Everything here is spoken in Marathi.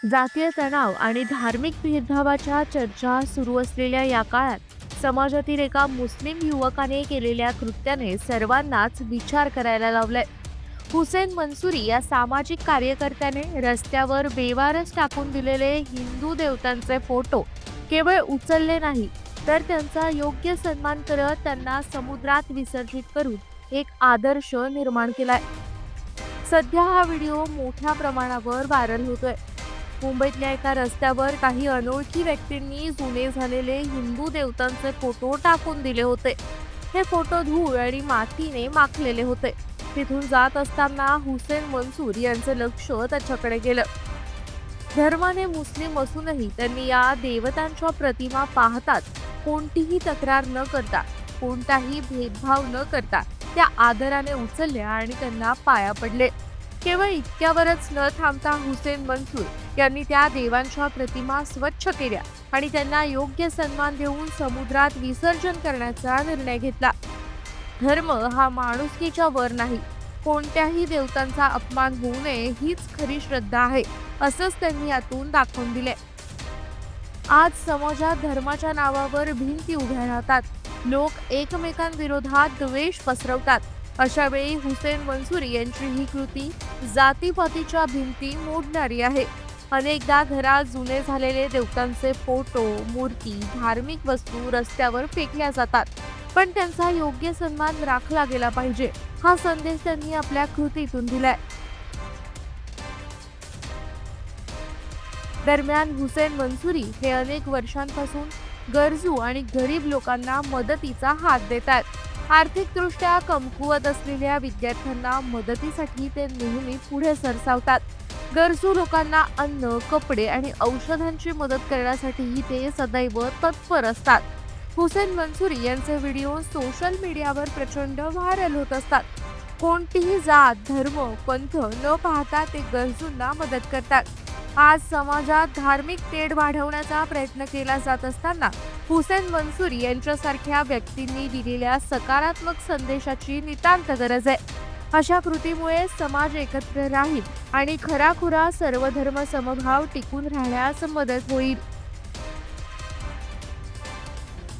जातीय तणाव आणि धार्मिक भेदभावाच्या चर्चा सुरू असलेल्या या काळात समाजातील एका मुस्लिम युवकाने केलेल्या कृत्याने सर्वांनाच विचार करायला लावलाय. हुसेन मंसूरी या सामाजिक कार्यकर्त्याने रस्त्यावर बेवारस टाकून दिलेले हिंदू देवतांचे फोटो केवळ उचलले नाही, तर त्यांचा योग्य सन्मान करत त्यांना समुद्रात विसर्जित करून एक आदर्श निर्माण केलाय. सध्या हा व्हिडिओ मोठ्या प्रमाणावर व्हायरल होतोय. मुंबईतल्या एका रस्त्यावर काही अनोळखी व्यक्तींनी जुने झालेले हिंदू देवतांचे फोटो टाकून दिले होते. हे फोटो धूळ आणि मातीने माखलेले होते. तिथून जात असताना हुसेन मंसूर यांचे लक्ष त्याच्याकडे गेलं. धर्माने मुस्लिम असूनही त्यांनी या देवतांच्या प्रतिमा पाहतात कोणतीही तक्रार न करता, कोणताही भेदभाव न करता त्या आदराने उचलल्या आणि त्यांना पाया पडले. केवळ इतक्यावरच न थांबता हुसेन मंसूर यांनी त्या देवांच्या प्रतिमा स्वच्छ केल्या आणि त्यांना योग्य सन्मान देऊन समुद्रात विसर्जन करण्याचा निर्णय घेतला. धर्म हा माणुसकीच्या वर नाही, कोणत्याही देवतांचा अपमान होऊ नये हीच खरी श्रद्धा आहे, असंच त्यांनी यातून दाखवून दिले. आज समाजात धर्माच्या नावावर भिंती उभ्या राहतात. लोक एकमेकांविरोधात द्वेष पसरवतात. अशा वेळी हुसेन मंसूरी यांची ही कृती जातीपातीच्या भिंती मोडणारी आहे. अनेकदा घरात जुने झालेले देवतांचे फोटो, मूर्ती, धार्मिक वस्तू रस्त्यावर फेकल्या जातात, पण त्यांचा योग्य सन्मान राखला गेला पाहिजे, हा संदेश त्यांनी आपल्या कृतीतून दिलाय. दरम्यान हुसेन मंसूरी हे अनेक वर्षांपासून गरजू आणि गरीब लोकांना मदतीचा हात देतात. आर्थिकदृष्ट्या कमकुवत असलेल्या विद्यार्थ्यांना मदतीसाठी ते नेहमी पुढे सरसावतात. गरजू लोकांना अन्न, कपडे आणि औषधांची मदत करण्यासाठीही ते सदैव तत्पर असतात. हुसेन मंसूरी यांचे व्हिडिओ सोशल मीडियावर प्रचंड व्हायरल होत असतात. कोणतीही जात, धर्म, पंथ न पाहता ते गरजूंना मदत करतात. आज समाजात धार्मिक तेढ वाढवण्याचा प्रयत्न केला जात असताना हुसेन मंसूरी यांच्यासारख्या व्यक्तींनी दिलेल्या सकारात्मक संदेशाची नितांत गरज आहे. अशा कृतीमुळे समाज एकत्र राहील आणि खराखुरा सर्वधर्म समभाव टिकून राहण्यास मदत होईल.